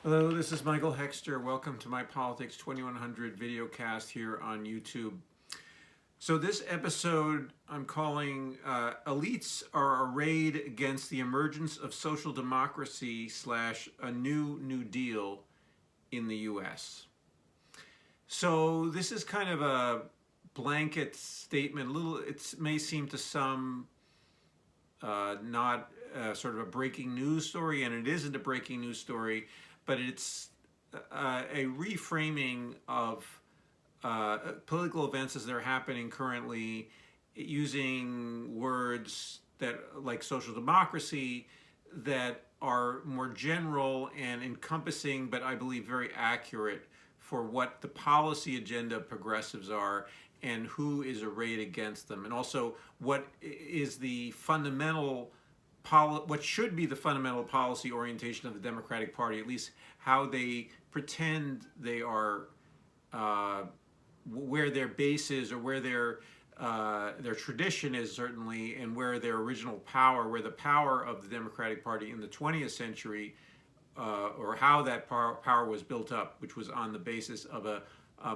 Hello, this is Michael Hexter. Welcome to my Politics 2100 video cast here on YouTube. So this episode I'm calling Elites Are Arrayed Against the Emergence of Social Democracy / a New Deal in the US. So this is kind of a blanket statement. It may seem to some not sort of a breaking news story, and it isn't a breaking news story, but it's a reframing of political events as they're happening currently, using words that like social democracy that are more general and encompassing, but I believe very accurate for what the policy agenda of progressives are and who is arrayed against them, and also what is the fundamental what should be the fundamental policy orientation of the Democratic Party, at least how they pretend they are, where their base is, or where their tradition is certainly, and where their original power, where the power of the Democratic Party in the 20th century, or how that power was built up, which was on the basis of a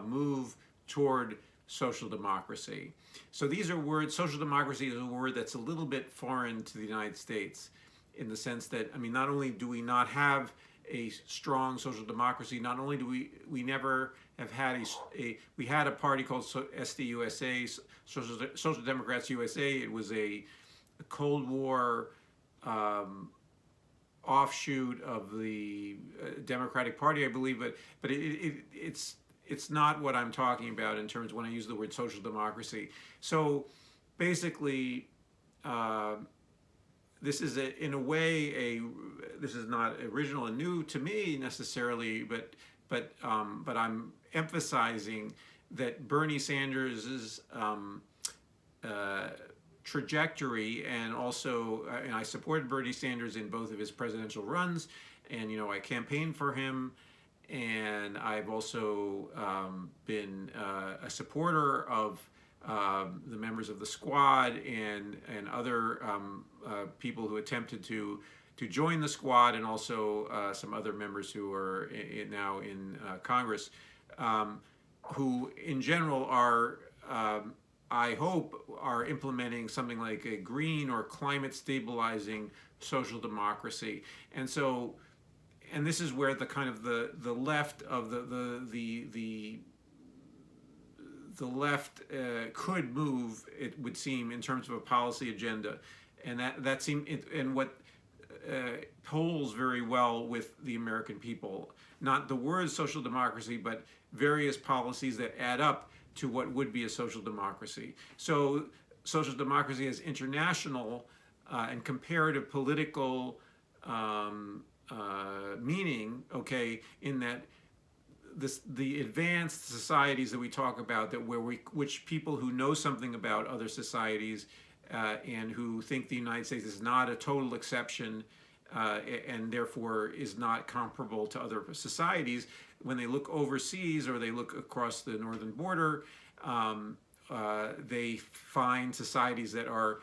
move toward social democracy. So these are words. Social democracy is a word that's a little bit foreign to the United States, in the sense that, I mean, not only do we not have a strong social democracy, not only do we never have had we had a party called SDUSA, Social Democrats USA. It was a Cold War offshoot of the Democratic Party, I believe, but it's not what I'm talking about in terms when I use the word social democracy. So basically, this is in a way this is not original and new to me necessarily, but I'm emphasizing that Bernie Sanders's trajectory, and also, and I supported Bernie Sanders in both of his presidential runs, and I campaigned for him, and I've also been a supporter of the members of the Squad and other people who attempted to join the Squad, and also some other members who are now in Congress, who in general are, I hope, are implementing something like a green or climate stabilizing social democracy. And so, and this is where the kind of the left of the left could move, it would seem, in terms of a policy agenda, and that seemed, and what polls very well with the American people, not the word social democracy, but various policies that add up to what would be a social democracy. So social democracy has international and comparative political meaning, okay, in that the advanced societies that we talk about, which people who know something about other societies and who think the United States is not a total exception, and therefore is not comparable to other societies, when they look overseas or they look across the northern border, they find societies that are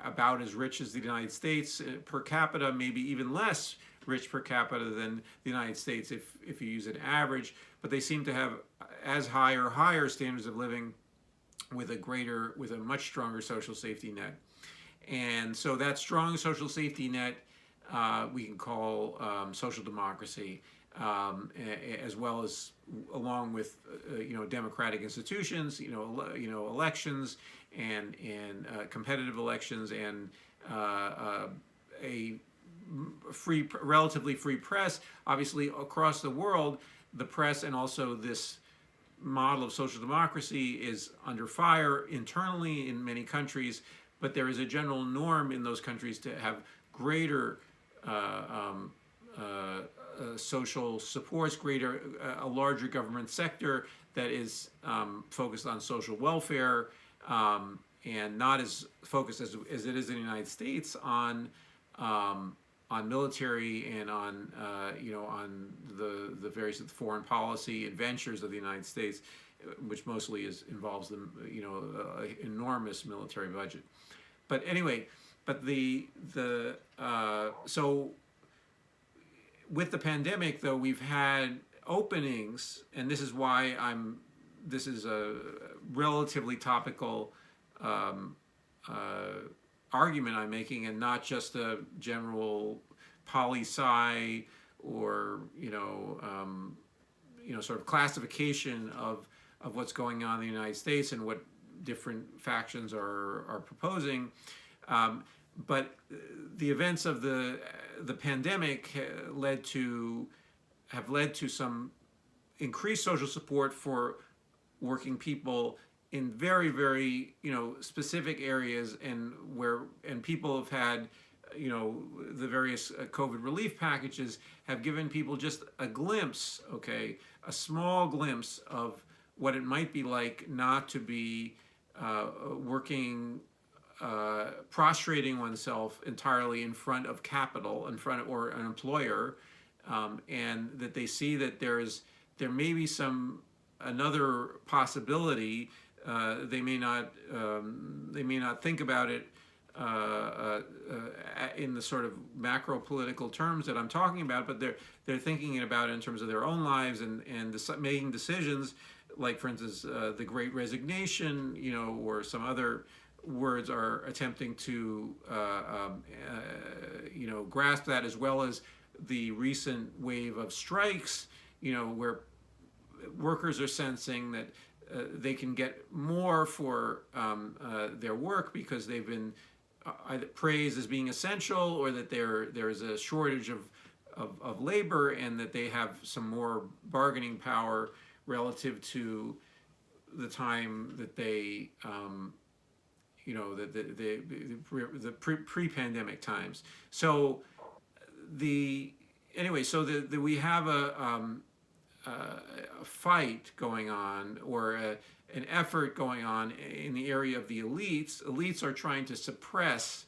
about as rich as the United States per capita, maybe even less rich per capita than the United States if you use an average, but they seem to have as high or higher standards of living with a much stronger social safety net. And so that strong social safety net we can call social democracy, as well as along with democratic institutions, elections and competitive elections, and a relatively free press. Obviously, across the world, the press and also this model of social democracy is under fire internally in many countries, but there is a general norm in those countries to have greater social supports, a larger government sector that is focused on social welfare, and not as focused as it is in the United States on military and on the various foreign policy adventures of the United States, which mostly involves the enormous military budget. But anyway, so with the pandemic, though, we've had openings, and this is why this is a relatively topical um, argument I'm making, and not just a general poli-sci or sort of classification of what's going on in the United States and what different factions are proposing. But the events of the pandemic have led to some increased social support for working people in very, very specific areas, and people have had the various COVID relief packages have given people just a glimpse, a small glimpse of what it might be like not to be working, prostrating oneself entirely in front of capital, or an employer, and that they see that there may be another possibility. They may not think about it in the sort of macro political terms that I'm talking about, but they're thinking about it in terms of their own lives and making decisions, like, for instance, the Great Resignation, or some other words are attempting to grasp that, as well as the recent wave of strikes, where workers are sensing that they can get more for their work because they've been either praised as being essential, or that there is a shortage of labor, and that they have some more bargaining power relative to the time that they the pre-pandemic times. So we have a fight going on, or an effort going on in the area of the elites. Elites are trying to suppress,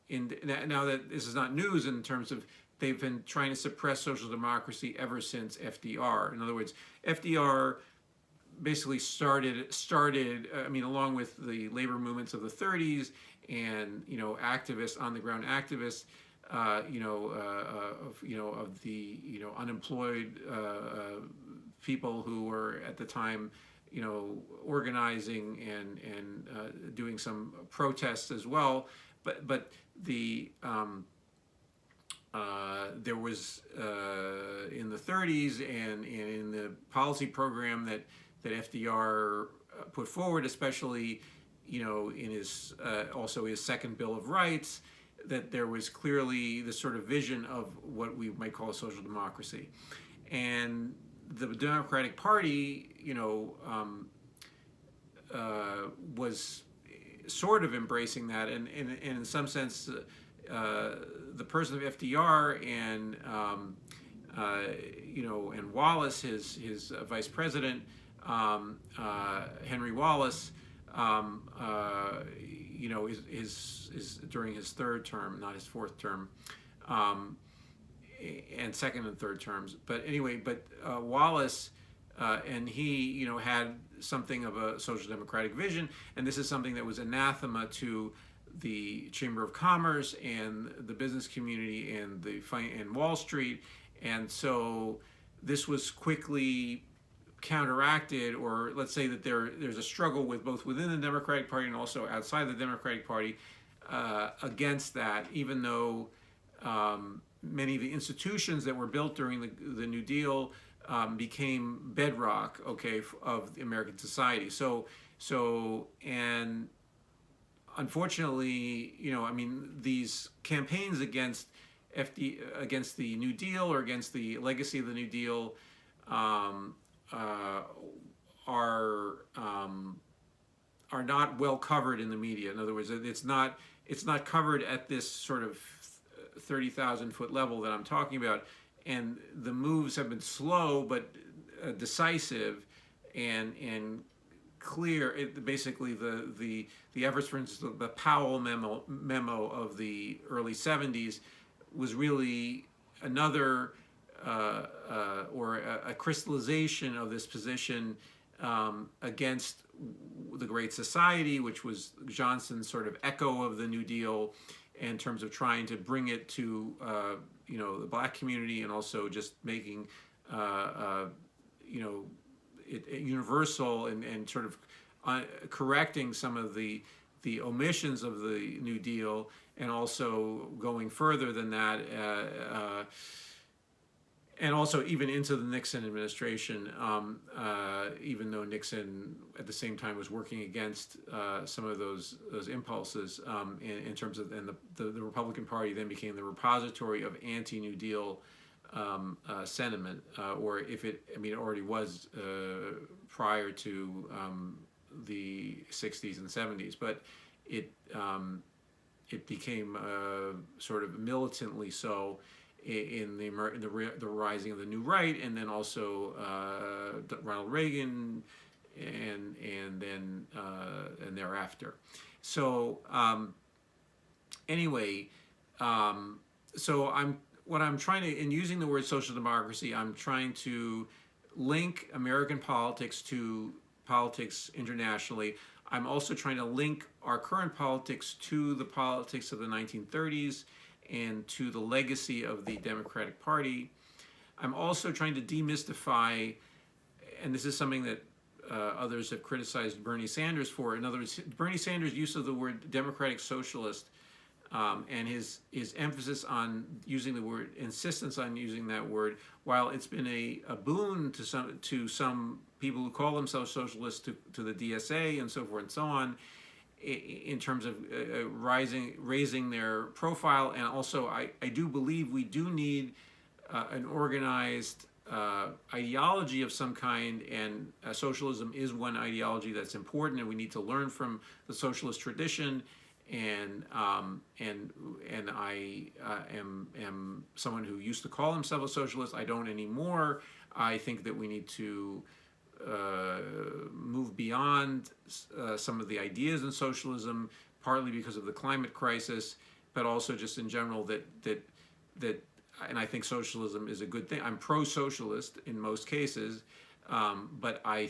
now that this is not news in terms of, they've been trying to suppress social democracy ever since FDR. In other words, FDR basically started, along with the labor movements of the 30s and, activists, on the ground activists, of the, unemployed people who were at the time, organizing and doing some protests as well. But there was in the 30s and in the policy program that FDR put forward, especially in his also his second Bill of Rights, that there was clearly this sort of vision of what we might call a social democracy. And the Democratic Party, was sort of embracing that, and in some sense, the person of FDR and Wallace, his vice president, Henry Wallace, is during his third term, not his fourth term, and second and third terms. But anyway, Wallace and he, had something of a social democratic vision, and this is something that was anathema to the Chamber of Commerce and the business community and Wall Street, and so this was quickly counteracted, or let's say that there's a struggle both within the Democratic Party and also outside the Democratic Party against that, even though many of the institutions that were built during the New Deal became bedrock, of the American society. So and unfortunately, these campaigns against the New Deal, or against the legacy of the New Deal, are not well covered in the media. In other words, it's not covered at this sort of 30,000-foot level that I'm talking about, and the moves have been slow but decisive and clear. Basically, the efforts, for instance, the Powell memo of the early 70s was really another or a crystallization of this position against the Great Society, which was Johnson's sort of echo of the New Deal in terms of trying to bring it to the black community, and also just making it universal, and sort of correcting some of the omissions of the New Deal, and also going further than that, and also even into the Nixon administration, even though Nixon at the same time was working against some of those impulses, in terms of, and the Republican Party then became the repository of anti-New Deal sentiment, or if it, I mean, it already was prior to the 60s and 70s, but it became sort of militantly so in the rising of the new right, and then also Ronald Reagan, and then and thereafter. So anyway, so what I'm trying to, in using the word social democracy, I'm trying to link American politics to politics internationally. I'm also trying to link our current politics to the politics of the 1930s and to the legacy of the Democratic Party. I'm also trying to demystify, and this is something that others have criticized Bernie Sanders for. In other words, Bernie Sanders' use of the word democratic socialist, and his emphasis on using the word, insistence on using that word, while it's been a boon to some people who call themselves socialists, to the DSA and so forth and so on, in terms of raising their profile. And also, I do believe we do need an organized ideology of some kind, and socialism is one ideology that's important, and we need to learn from the socialist tradition. And I am someone who used to call himself a socialist. I don't anymore. I think that we need to move beyond some of the ideas in socialism, partly because of the climate crisis, but also just in general that and I think socialism is a good thing. I'm pro-socialist in most cases, but I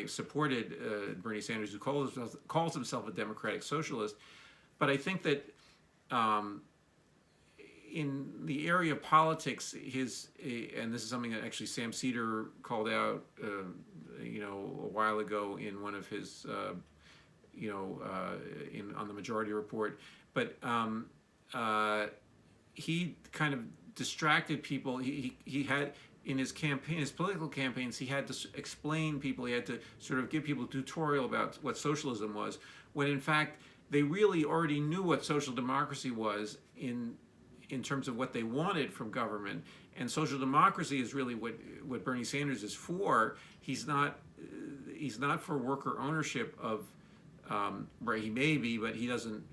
supported Bernie Sanders, who calls himself a democratic socialist. But I think that in the area of politics, and this is something that actually Sam Cedar called out, a while ago in one of his, on the Majority Report. But he kind of distracted people. He had, in his campaign, his political campaigns, he had to explain people. He had to sort of give people a tutorial about what socialism was, when in fact they really already knew what social democracy was in terms of what they wanted from government. And social democracy is really what Bernie Sanders is for. He's not for worker ownership of, where he may be, but he doesn't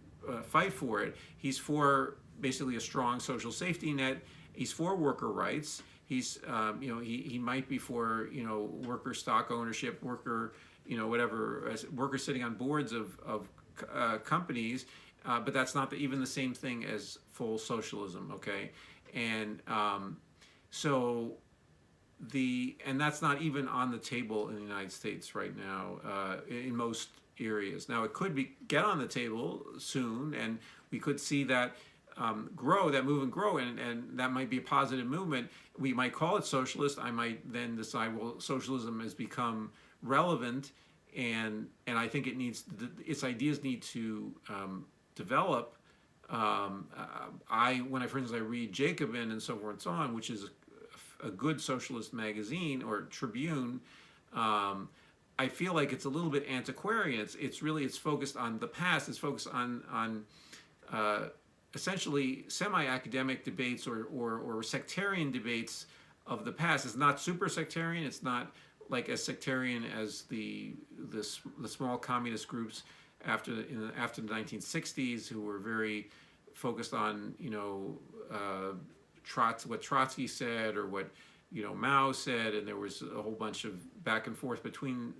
fight for it. He's for basically a strong social safety net. He's for worker rights. He's he might be for worker stock ownership, worker whatever, workers sitting on boards of companies, but that's not even the same thing as full socialism, okay? And and that's not even on the table in the United States right now, in most areas. Now it could get on the table soon, and we could see that that movement grow, and that might be a positive movement. We might call it socialist. I might then decide, well, socialism has become relevant, and I think its ideas need to develop. For instance, I read Jacobin and so forth and so on, which is a good socialist magazine or Tribune. I feel like it's a little bit antiquarian. It's focused on the past. It's focused on essentially semi-academic debates or sectarian debates of the past. It's not super sectarian. It's not like as sectarian as the small communist groups after the 1960s, who were very focused on what Trotsky said or what Mao said, and there was a whole bunch of back and forth between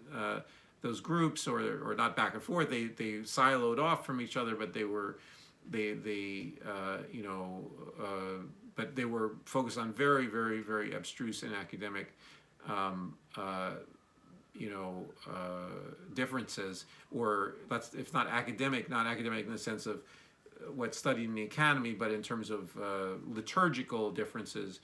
those groups, or not back and forth. They siloed off from each other, but but they were focused on very, very, very abstruse and academic differences, or if not academic in the sense of what's studied in the academy, but in terms of liturgical differences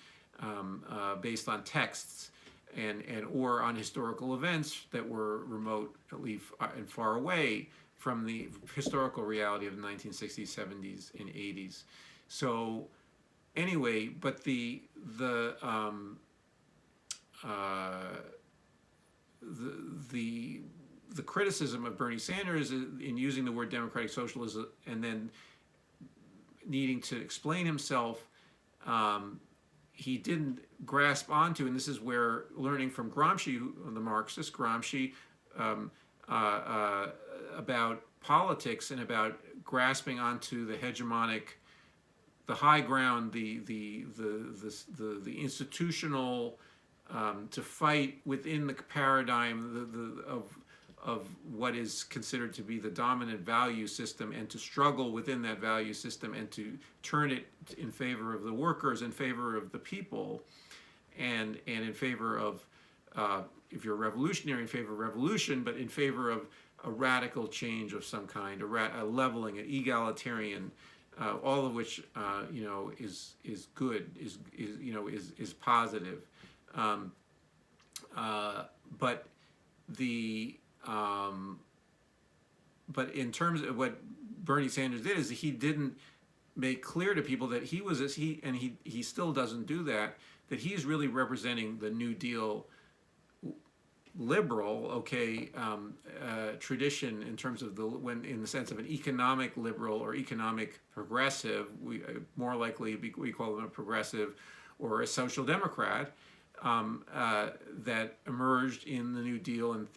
based on texts and or on historical events that were remote, at least, and far away from the historical reality of the 1960s, 70s, and 80s. So anyway, but the criticism of Bernie Sanders in using the word democratic socialism and then needing to explain himself, he didn't grasp onto, and this is where learning from Gramsci, the Marxist Gramsci, about politics and about grasping onto the hegemonic, the high ground, the institutional, to fight within the paradigm of what is considered to be the dominant value system, and to struggle within that value system and to turn it in favor of the workers, in favor of the people, and in favor of, if you're a revolutionary, in favor of revolution, but in favor of a radical change of some kind, a leveling, an egalitarian, all of which is good, is positive, but but in terms of what Bernie Sanders did, is he didn't make clear to people that he still doesn't do that he's really representing the New Deal liberal, tradition in terms of in the sense of an economic liberal or economic progressive. We more likely we call them a progressive or a social democrat, that emerged in the New Deal and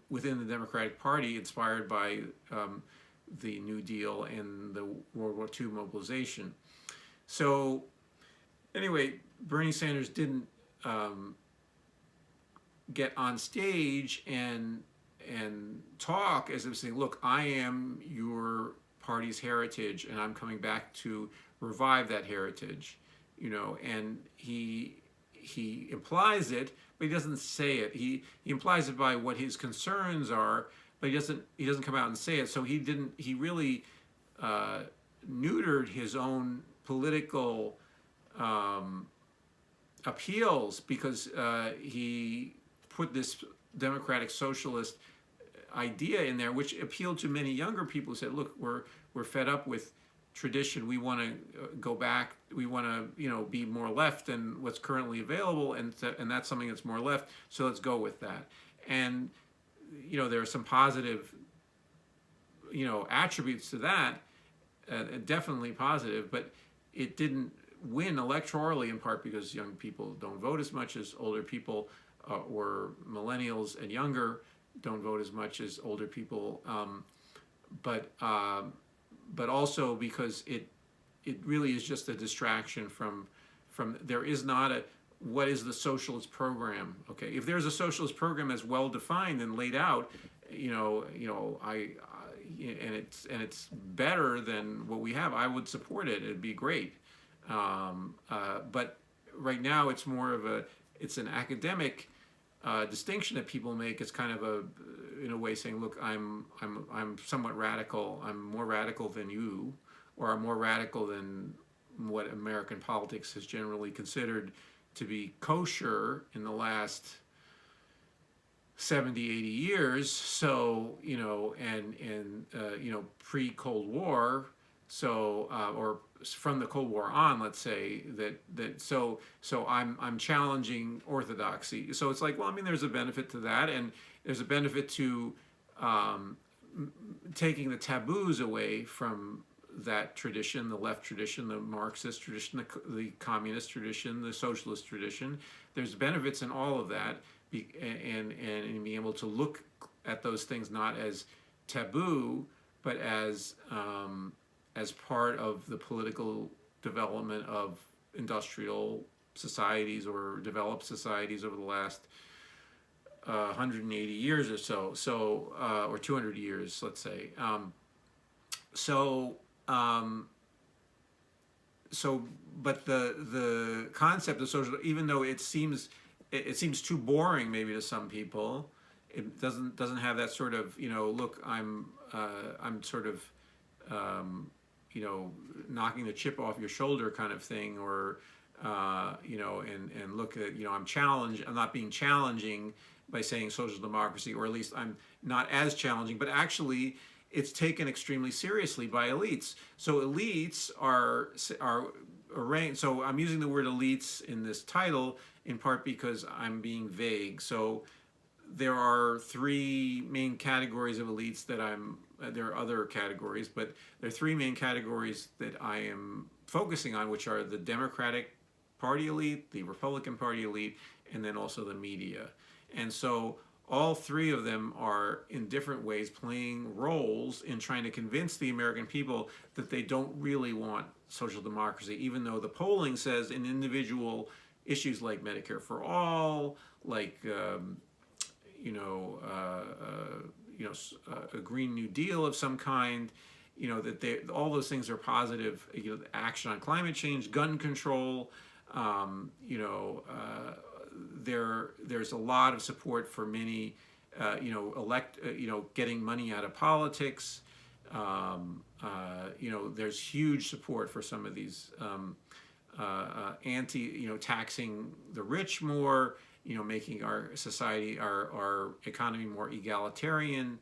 within the Democratic Party, inspired by the New Deal and the World War II mobilization. So anyway, Bernie Sanders didn't get on stage and talk as if saying, look, I am your party's heritage and I'm coming back to revive that heritage, and he implies it, but he doesn't say it. He implies it by what his concerns are, but he doesn't come out and say it. So he really neutered his own political appeals, because he put this democratic socialist idea in there, which appealed to many younger people who said, look, we're fed up with tradition. We want to go back. We want to be more left than what's currently available, and that's something that's more left. So let's go with that. And there are some positive attributes to that, definitely positive, but it didn't win electorally, in part because young people don't vote as much as older people, or millennials and younger don't vote as much as older people, but also because it really is just a distraction from there is not a, what is the socialist program? Okay, if there's a socialist program that's well defined and laid out, and it's better than what we have, I would support it. It'd be great. But right now it's more of it's an academic distinction that people make. It's kind of in a way saying, look, I'm somewhat radical. I'm more radical than you, or I'm more radical than what American politics has generally considered to be kosher in the last 70, 80 years. So, pre-Cold War, so, or from the Cold War on, let's say, so I'm challenging orthodoxy. So it's like, well, there's a benefit to that, and there's a benefit to taking the taboos away from that tradition, the left tradition, the Marxist tradition, the communist tradition, the socialist tradition. There's benefits in all of that, and being able to look at those things not as taboo, but as part of the political development of industrial societies or developed societies over the last 180 years or so, or 200 years, let's say. But the concept of social, even though it seems too boring maybe to some people, it doesn't have that sort of, look, I'm sort of you know, knocking the chip off your shoulder kind of thing, or you know, and look at, you know, I'm not being challenging by saying social democracy, or at least I'm not as challenging, but actually it's taken extremely seriously by elites. So elites are arranged. So I'm using the word elites in this title in part because I'm being vague. So there are three main categories of elites that there are other categories, but there are three main categories that I am focusing on, which are the Democratic Party elite, the Republican Party elite, and then also the media. And so all three of them are in different ways playing roles in trying to convince the American people that they don't really want social democracy, even though the polling says in individual issues like Medicare for all, like you know, a Green New Deal of some kind, you know, that all those things are positive. You know, action on climate change, gun control, you know, there's a lot of support for many, you know, getting money out of politics. You know, there's huge support for some of these you know, taxing the rich more, you know, making our society, our economy more egalitarian.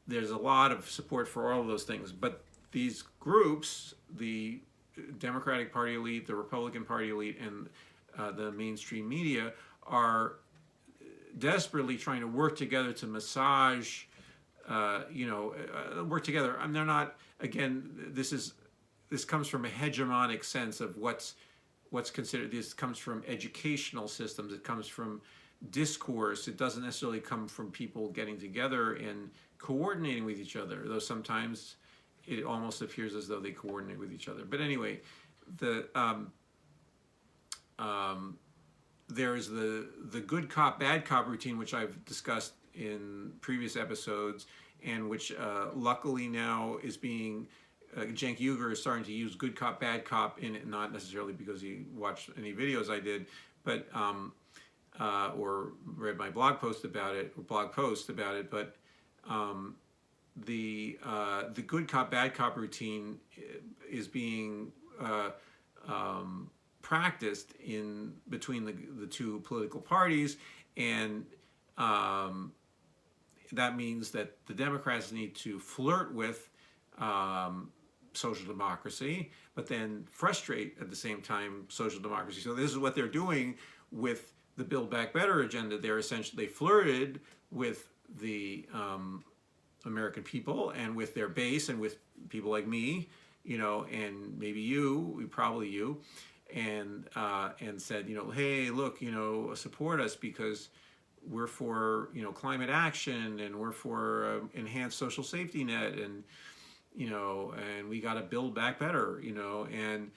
There's a lot of support for all of those things. But these groups, the Democratic Party elite, the Republican Party elite, and the mainstream media, are desperately trying to work together to massage, you know, work together. I mean, they're not, again, this comes from a hegemonic sense of what's considered. This comes from educational systems. It comes from discourse. It doesn't necessarily come from people getting together and coordinating with each other, though sometimes it almost appears as though they coordinate with each other. But anyway, there's the good cop, bad cop routine, which I've discussed in previous episodes, and which luckily now is being Cenk Uygur is starting to use good cop, bad cop in it, not necessarily because he watched any videos I did, but or read my blog post about it, but the good cop, bad cop routine is being practiced in between the two political parties, and that means that the Democrats need to flirt with social democracy, but then frustrate at the same time social democracy. So this is what they're doing with the Build Back Better agenda. They flirted with the American people and with their base and with people like me, you know, and maybe probably you, and said, you know, hey, look, you know, support us because we're for, you know, climate action, and we're for enhanced social safety net, and you know, and we got to build back better, you know. And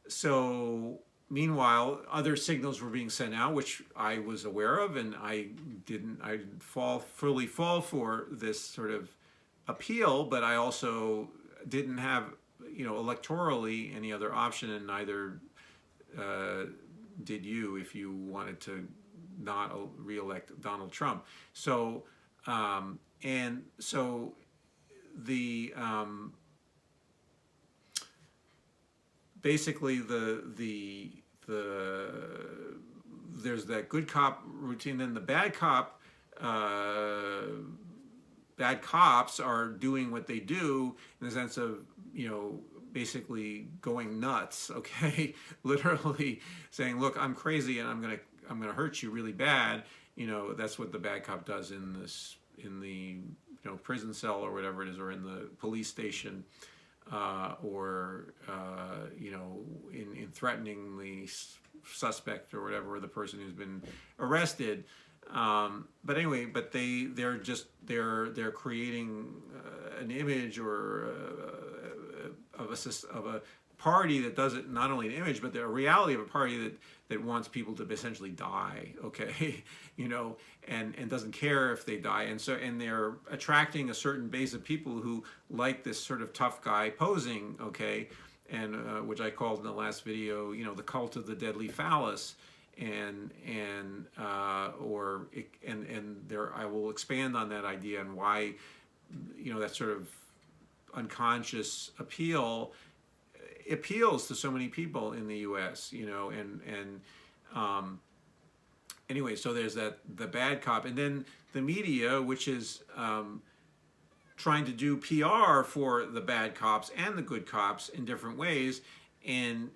so meanwhile, other signals were being sent out, which I was aware of, and I didn't fully fall for this sort of appeal, but I also didn't have, you know, electorally any other option, and neither did you if you wanted to not re-elect Donald Trump. So and so the basically the there's that good cop routine. Then the bad cops are doing what they do in the sense of, you know, basically going nuts, okay? Literally saying, look, I'm crazy and I'm gonna hurt you really bad. You know, that's what the bad cop does in the, you know, prison cell or whatever it is, or in the police station, or you know, in threatening the suspect or whatever, or the person who's been arrested. But anyway, but they're creating an image or of a party that doesn't, not only an image, but the reality of a party that wants people to essentially die, okay, you know, and doesn't care if they die, and they're attracting a certain base of people who like this sort of tough guy posing, okay, and which I called in the last video, you know, the cult of the deadly phallus, and there I will expand on that idea and why, you know, that sort of unconscious appeals to so many people in the U.S. Um, anyway, so there's the bad cop, and then the media, which is trying to do PR for the bad cops and the good cops in different ways, and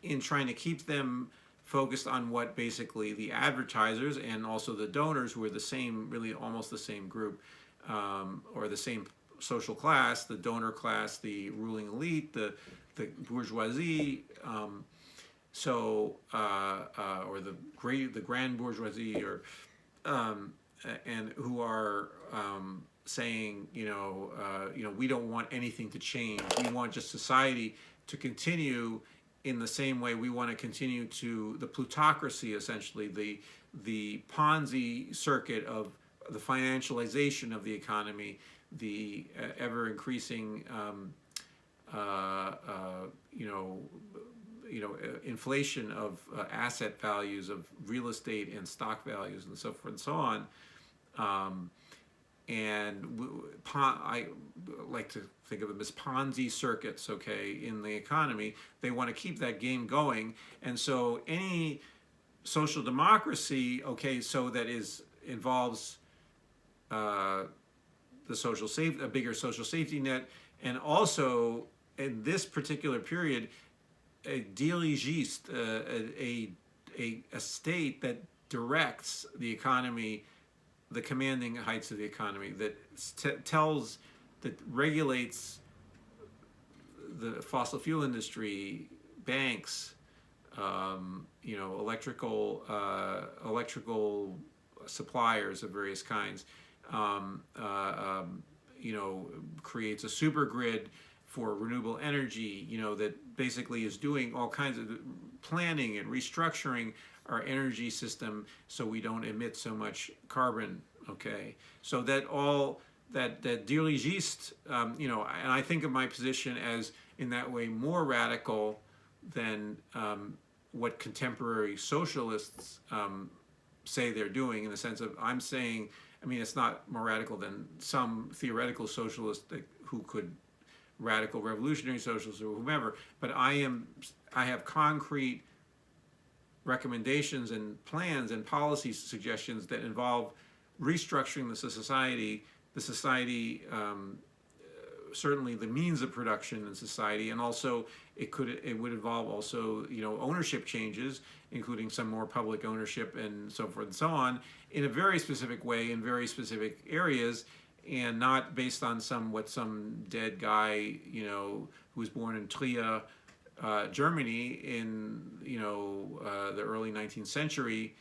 in trying to keep them focused on what basically the advertisers and also the donors, who are the same, really almost the same group, or the same social class, the donor class, the ruling elite, the bourgeoisie, or the grand bourgeoisie, or and who are saying, we don't want anything to change. We want just society to continue in the same way. We want to continue to the plutocracy, essentially, the Ponzi circuit of the financialization of the economy, the ever increasing, inflation of asset values, of real estate and stock values, and so forth and so on. I like to think of them as Ponzi circuits, okay, in the economy. They want to keep that game going, and so any social democracy, okay, so that involves a bigger social safety net, and also in this particular period, a dirigiste, a state that directs the economy, the commanding heights of the economy, that that regulates the fossil fuel industry, banks, electrical suppliers of various kinds, creates a super grid for renewable energy, that basically is doing all kinds of planning and restructuring our energy system so we don't emit so much carbon, okay? So that dirigiste, and I think of my position as, in that way, more radical than what contemporary socialists say they're doing, in the sense of, I'm saying, it's not more radical than some theoretical socialist who could, radical revolutionary socialists or whomever, but I have concrete recommendations and plans and policy suggestions that involve restructuring the society, certainly the means of production in society, and also it would involve also ownership changes, including some more public ownership and so forth and so on, in a very specific way in very specific areas, and not based on some dead guy who was born in Trier, Germany in the early 19th century,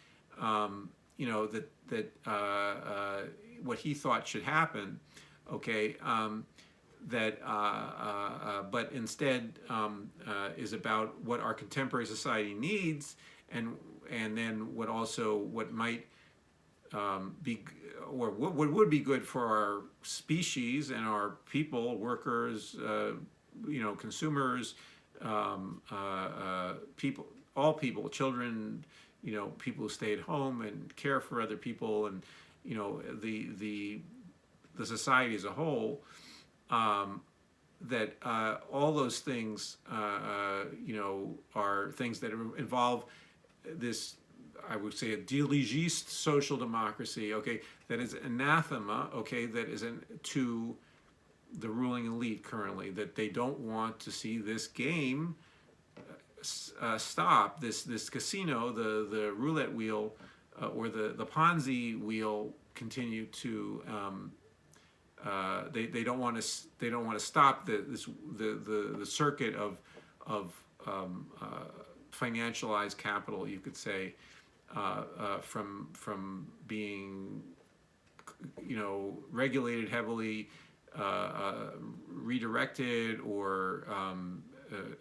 what he thought should happen, okay, but instead is about what our contemporary society needs, and then what might be, or what would be good for our species and our people, workers, consumers, people, all people, children, people who stay at home and care for other people, and the society as a whole. That all those things, are things that involve this, I would say, a dirigiste social democracy, okay, that is anathema, okay, that is to the ruling elite currently, that they don't want to see this game stop, this casino, the roulette wheel, or the Ponzi wheel continue to. They don't want to stop the circuit of financialized capital, you could say, from being regulated heavily, redirected, or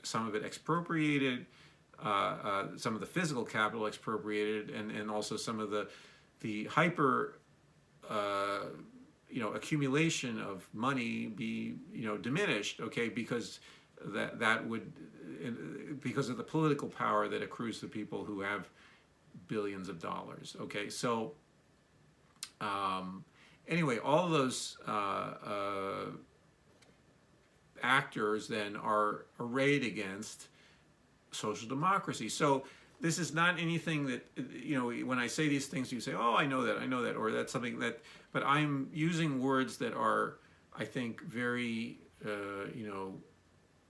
some of it expropriated, some of the physical capital expropriated, and also some of the hyper accumulation of money be diminished, okay, because that would, because of the political power that accrues to people who have billions of dollars, okay. So anyway, all of those actors then are arrayed against social democracy. So this is not anything that, when I say these things, you say, oh, I know that, or that's something that, but I'm using words that are, I think, very,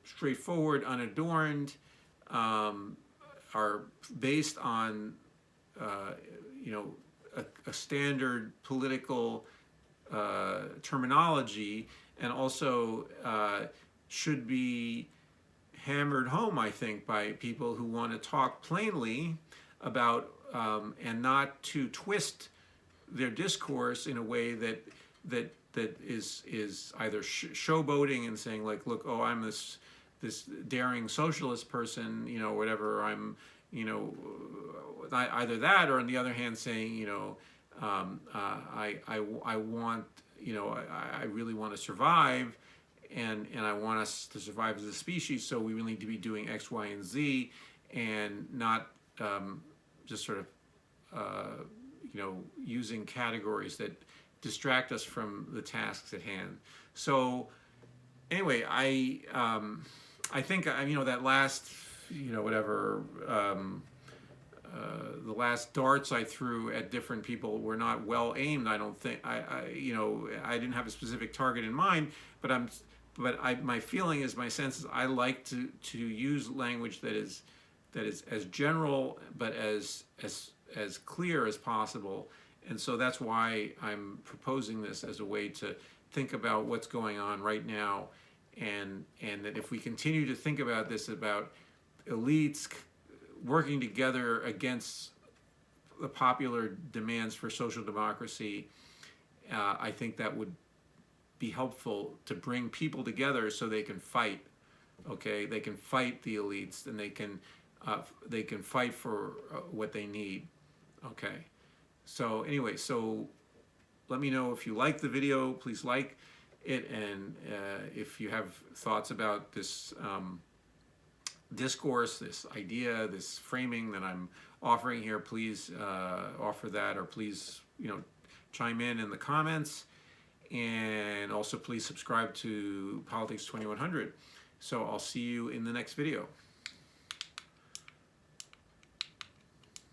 straightforward, unadorned, are based on, a standard political terminology, and also should be hammered home, I think, by people who want to talk plainly about and not to twist their discourse in a way that is either showboating and saying like, look, oh, I'm this daring socialist person, whatever. I'm, either that, or on the other hand saying, I want, I really want to survive, and I want us to survive as a species, so we really need to be doing X, Y, and Z, and not just sort of, using categories that distract us from the tasks at hand. So anyway, I think, that last, whatever, the last darts I threw at different people were not well aimed. I don't think, I didn't have a specific target in mind, but my feeling is, my sense is, I like to use language that is as general but as clear as possible. And so that's why I'm proposing this as a way to think about what's going on right now, and that if we continue to think about this, about elites working together against the popular demands for social democracy, I think that would be helpful to bring people together so they can fight. Okay, they can fight the elites, and they can fight for what they need. Okay, so anyway, so let me know if you like the video. Please like it, and if you have thoughts about this discourse, this idea, this framing that I'm offering here, please offer that, or please chime in the comments, and also please subscribe to Politics 2100. So I'll see you in the next video.